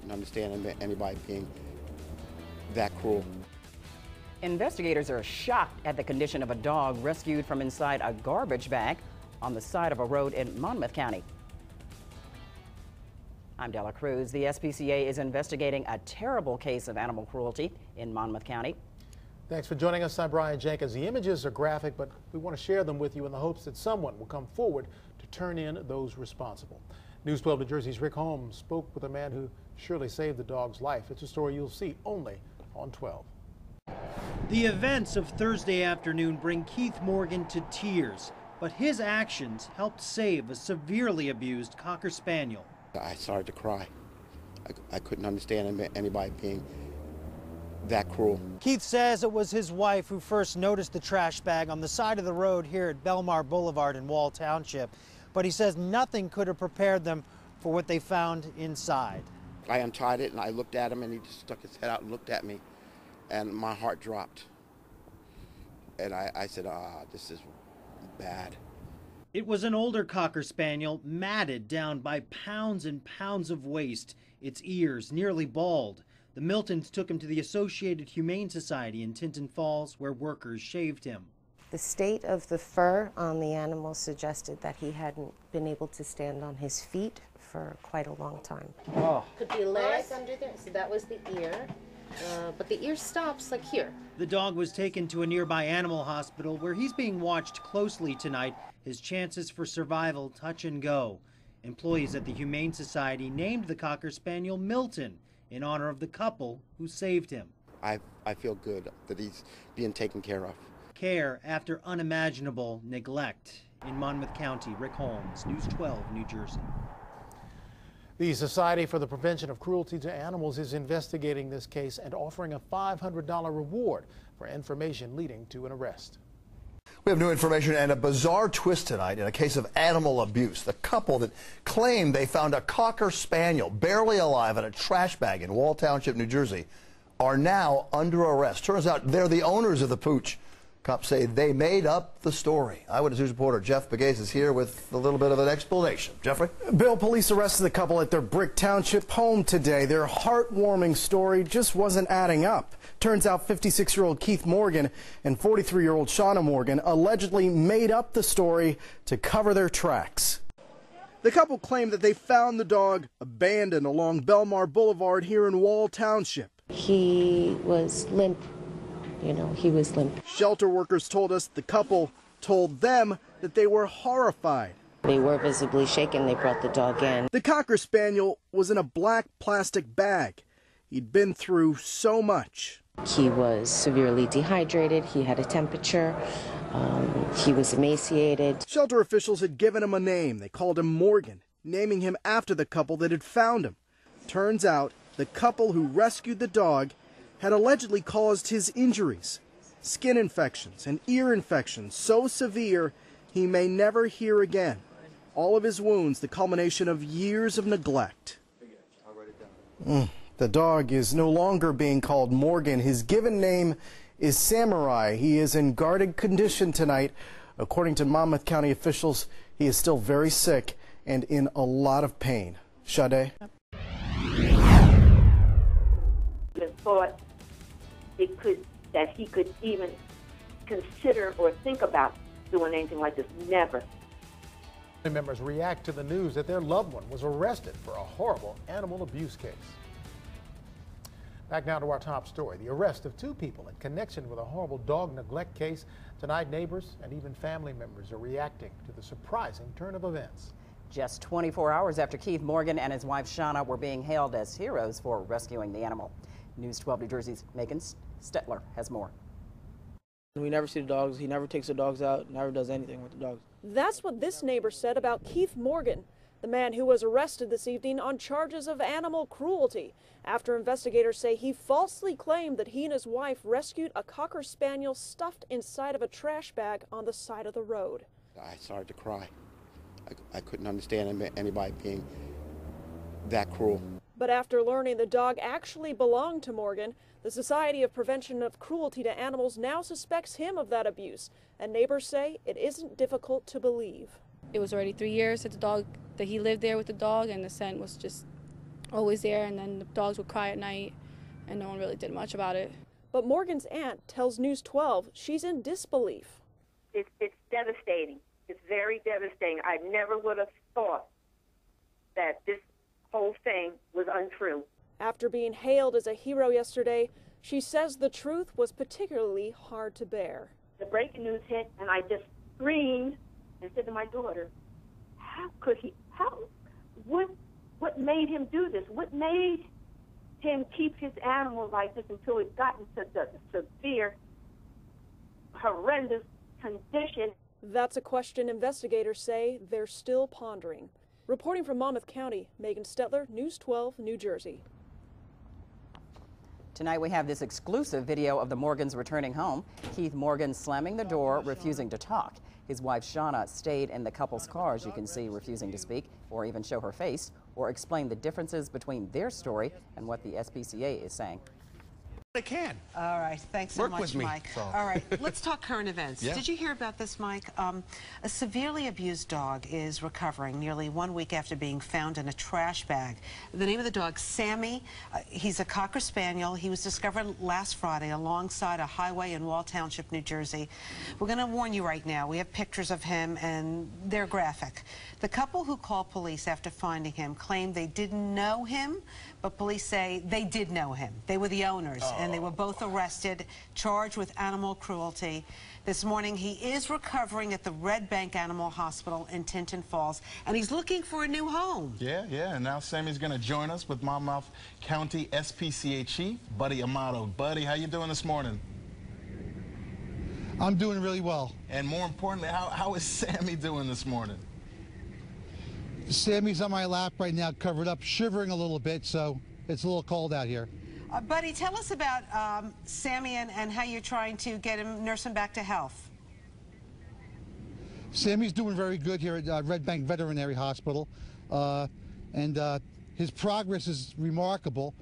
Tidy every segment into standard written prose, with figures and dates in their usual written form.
couldn't understand anybody being that cruel. Investigators are shocked at the condition of a dog rescued from inside a garbage bag on the side of a road in Monmouth County. I'm Della Cruz. The SPCA is investigating a terrible case of animal cruelty in Monmouth County. Thanks for joining us. I'm Brian Jenkins. The images are graphic, but we want to share them with you in the hopes that someone will come forward to turn in those responsible. News 12 New Jersey's Rick Holmes spoke with a man who surely saved the dog's life. It's a story you'll see only on 12. The events of Thursday afternoon bring Keith Morgan to tears, but his actions helped save a severely abused Cocker Spaniel. I started to cry. I couldn't understand anybody being that cruel. Keith says it was his wife who first noticed the trash bag on the side of the road here at Belmar Boulevard in Wall Township, but he says nothing could have prepared them for what they found inside. I untied it and I looked at him and he just stuck his head out and looked at me, and my heart dropped. And I said, this is bad. It was an older Cocker Spaniel, matted down by pounds and pounds of waste, its ears nearly bald. The Miltons took him to the Associated Humane Society in Tinton Falls, where workers shaved him. The state of the fur on the animal suggested that he hadn't been able to stand on his feet for quite a long time. Oh. Could be legs under there, so that was the ear. But the ear stops like here. The dog was taken to a nearby animal hospital where he's being watched closely tonight. His chances for survival touch and go. Employees at the Humane Society named the Cocker Spaniel Milton in honor of the couple who saved him. I feel good that he's being taken care of. Care after unimaginable neglect. In Monmouth County, Rick Holmes, News 12, New Jersey. The Society for the Prevention of Cruelty to Animals is investigating this case and offering a $500 reward for information leading to an arrest. We have new information and a bizarre twist tonight in a case of animal abuse. The couple that claimed they found a Cocker Spaniel barely alive in a trash bag in Wall Township, New Jersey, are now under arrest. Turns out they're the owners of the pooch. Cops say they made up the story. Eyewitness News reporter Jeff Begase is here with a little bit of an explanation. Jeffrey? Bill, police arrested the couple at their Brick Township home today. Their heartwarming story just wasn't adding up. Turns out 56-year-old Keith Morgan and 43-year-old Shauna Morgan allegedly made up the story to cover their tracks. The couple claimed that they found the dog abandoned along Belmar Boulevard here in Wall Township. He was limp. You know, he was limp. Shelter workers told us the couple told them that they were horrified. They were visibly shaken. They brought the dog in. The Cocker Spaniel was in a black plastic bag. He'd been through so much. He was severely dehydrated. He had a temperature. He was emaciated. Shelter officials had given him a name. They called him Morgan, naming him after the couple that had found him. Turns out the couple who rescued the dog had allegedly caused his injuries, skin infections and ear infections so severe he may never hear again. All of his wounds the culmination of years of neglect. The dog is no longer being called Morgan. His given name is Samurai. He is in guarded condition tonight. According to Monmouth County officials, he is still very sick and in a lot of pain. Sade? Thought that he could even consider or think about doing anything like this. Never. Family members react to the news that their loved one was arrested for a horrible animal abuse case. Back now to our top story, the arrest of two people in connection with a horrible dog neglect case. Tonight, neighbors and even family members are reacting to the surprising turn of events. Just 24 hours after Keith Morgan and his wife Shauna were being hailed as heroes for rescuing the animal. News 12 New Jersey's Megan Stetler has more. We never see the dogs. He never takes the dogs out, never does anything with the dogs. That's what this neighbor said about Keith Morgan, the man who was arrested this evening on charges of animal cruelty after investigators say he falsely claimed that he and his wife rescued a Cocker Spaniel stuffed inside of a trash bag on the side of the road. I started to cry. I couldn't understand anybody being that cruel. But after learning the dog actually belonged to Morgan, the Society of Prevention of Cruelty to Animals now suspects him of that abuse, and neighbors say it isn't difficult to believe. It was already 3 years that he lived there with the dog, and the scent was just always there, and then the dogs would cry at night, and no one really did much about it. But Morgan's aunt tells News 12 she's in disbelief. It's devastating. It's very devastating. I never would have thought that this whole thing was untrue. After being hailed as a hero yesterday, she says the truth was particularly hard to bear. The breaking news hit, and I just screamed and said to my daughter, how could he, what made him do this? What made him keep his animal like this until it got into the severe, horrendous condition? That's a question investigators say they're still pondering. Reporting from Monmouth County, Megan Stetler, News 12, New Jersey. Tonight we have this exclusive video of the Morgans returning home. Keith Morgan slamming the door, refusing to talk. His wife Shauna stayed in the couple's car, as you can see, refusing to speak or even show her face or explain the differences between their story and what the SPCA is saying. I can. All right. Thanks so much, Mike. All right. Let's talk current events. Yeah. Did you hear about this, Mike? A severely abused dog is recovering nearly 1 week after being found in a trash bag. The name of the dog, Sammy. He's a Cocker Spaniel. He was discovered last Friday alongside a highway in Wall Township, New Jersey. We're going to warn you right now. We have pictures of him, and they're graphic. The couple who called police after finding him claimed they didn't know him, but police say they did know him. They were the owners, and they were both arrested, charged with animal cruelty. This morning, he is recovering at the Red Bank Animal Hospital in Tinton Falls, and he's looking for a new home. Yeah, and now Sammy's going to join us with Monmouth County SPCA Chief, Buddy Amato. Buddy, how you doing this morning? I'm doing really well. And more importantly, how is Sammy doing this morning? Sammy's on my lap right now, covered up, shivering a little bit, so it's a little cold out here. Buddy, tell us about Sammy and how you're trying to get him, nurse him back to health. Sammy's doing very good here at Red Bank Veterinary Hospital, and his progress is remarkable.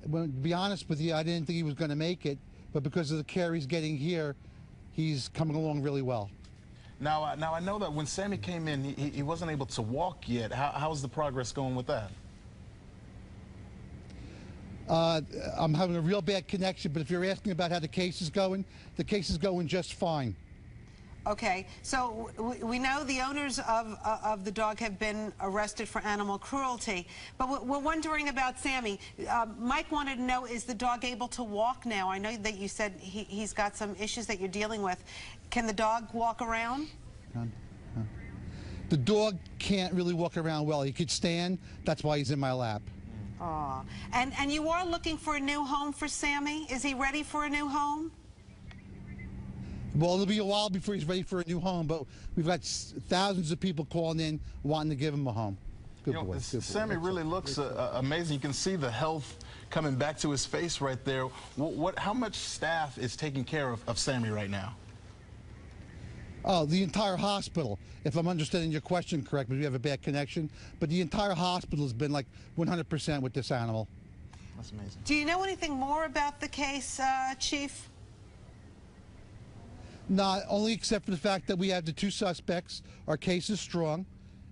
To be honest with you, I didn't think he was going to make it, but because of the care he's getting here, he's coming along really well. Now I know that when Sammy came in, he wasn't able to walk yet. How's the progress going with that? I'm having a real bad connection, but if you're asking about how the case is going just fine. Okay, so we know the owners of the dog have been arrested for animal cruelty, but we're wondering about Sammy. Mike wanted to know, is the dog able to walk now? I know that you said he's got some issues that you're dealing with. Can the dog walk around? The dog can't really walk around well. He could stand. That's why he's in my lap. Aw. And you are looking for a new home for Sammy? Is he ready for a new home? Well, it'll be a while before he's ready for a new home, but we've got thousands of people calling in wanting to give him a home. Good boy. Sammy really looks amazing. You can see the health coming back to his face right there. How much staff is taking care of Sammy right now? Oh, the entire hospital, if I'm understanding your question correctly, we have a bad connection, but the entire hospital has been like 100% with this animal. That's amazing. Do you know anything more about the case, Chief? Not only except for the fact that we have the two suspects. Our case is strong,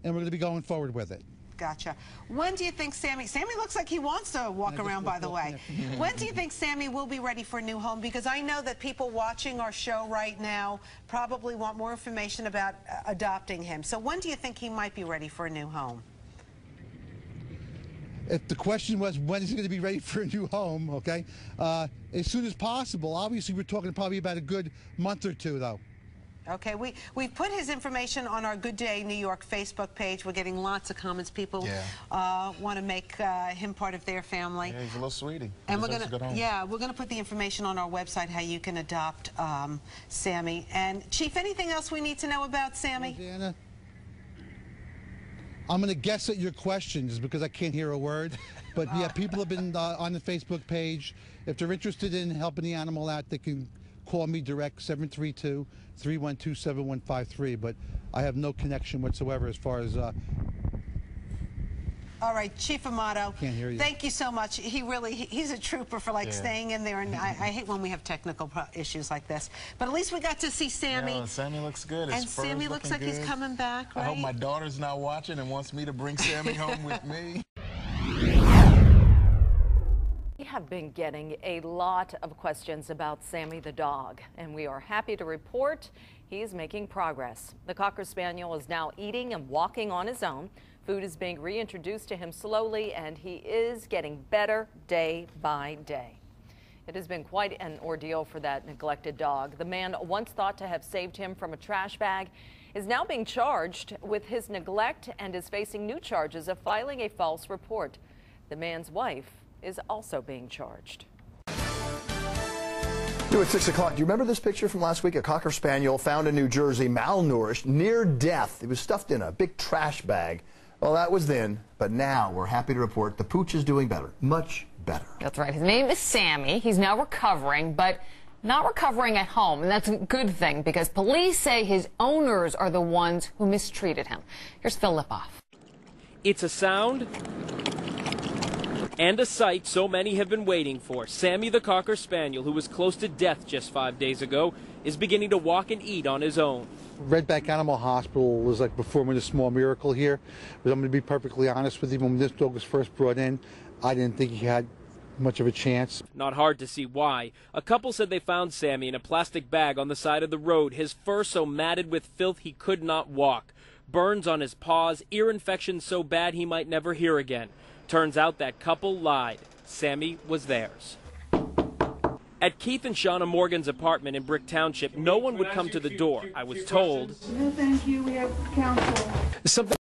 and we're going to be going forward with it. Gotcha. When do you think Sammy looks like he wants to walk around, by the way. When do you think Sammy will be ready for a new home? Because I know that people watching our show right now probably want more information about adopting him. So when do you think he might be ready for a new home? If the question was when is he going to be ready for a new home, okay, as soon as possible. Obviously, we're talking probably about a good month or two, though. Okay, we've put his information on our Good Day New York Facebook page. We're getting lots of comments. People want to make him part of their family. Yeah, he's a little sweetie. And we're gonna put the information on our website how you can adopt Sammy. And Chief, anything else we need to know about Sammy? Diana, I'm going to guess at your questions because I can't hear a word. But yeah, people have been on the Facebook page. If they're interested in helping the animal out, they can call me direct, 732-312-7153. But I have no connection whatsoever as far as... All right, Chief Amato, can't hear you. Thank you so much. He's a trooper for staying in there, and I hate when we have technical issues like this. But at least we got to see Sammy. Yeah, Sammy looks good. And Sammy looks like he's coming back, right? I hope my daughter's not watching and wants me to bring Sammy home with me. have been getting a lot of questions about Sammy the dog, and we are happy to report he's making progress. The Cocker Spaniel is now eating and walking on his own. Food is being reintroduced to him slowly, and he is getting better day by day. It has been quite an ordeal for that neglected dog. The man once thought to have saved him from a trash bag is now being charged with his neglect and is facing new charges of filing a false report. The man's wife is also being charged. New at 6 o'clock. Do you remember this picture from last week? A Cocker Spaniel found in New Jersey, malnourished, near death. He was stuffed in a big trash bag. Well, that was then, but now we're happy to report the pooch is doing better, much better. That's right. His name is Sammy. He's now recovering, but not recovering at home. And that's a good thing because police say his owners are the ones who mistreated him. Here's Phil Lipoff. It's a sound and a sight so many have been waiting for. Sammy the Cocker Spaniel, who was close to death just 5 days ago, is beginning to walk and eat on his own. Red Bank Animal Hospital was like performing a small miracle here. But I'm going to be perfectly honest with you. When this dog was first brought in, I didn't think he had much of a chance. Not hard to see why. A couple said they found Sammy in a plastic bag on the side of the road, his fur so matted with filth he could not walk. Burns on his paws, ear infection so bad he might never hear again. Turns out that couple lied. Sammy was theirs. At Keith and Shauna Morgan's apartment in Brick Township, no one would come to the door. I was told, no, thank you. We have counsel. Something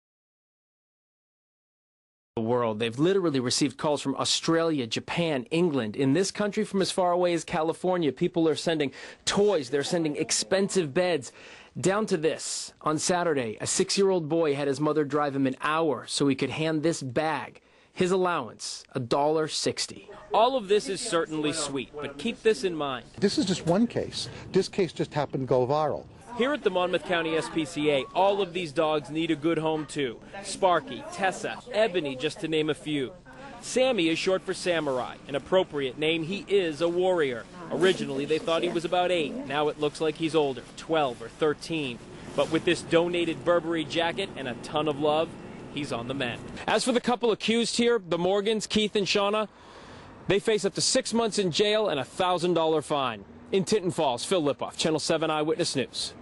the world. They've literally received calls from Australia, Japan, England. In this country, from as far away as California, people are sending toys. They're sending expensive beds. Down to this. On Saturday, a 6-year-old boy had his mother drive him an hour so he could hand this bag. His allowance, $1.60. All of this is certainly sweet, but keep this in mind. This is just one case. This case just happened to go viral. Here at the Monmouth County SPCA, all of these dogs need a good home too. Sparky, Tessa, Ebony, just to name a few. Sammy is short for Samurai, an appropriate name. He is a warrior. Originally, they thought he was about 8. Now it looks like he's older, 12 or 13. But with this donated Burberry jacket and a ton of love, he's on the mend. As for the couple accused here, the Morgans, Keith and Shauna, they face up to 6 months in jail and a $1,000 fine. In Tinton Falls, Phil Lipoff, Channel 7 Eyewitness News.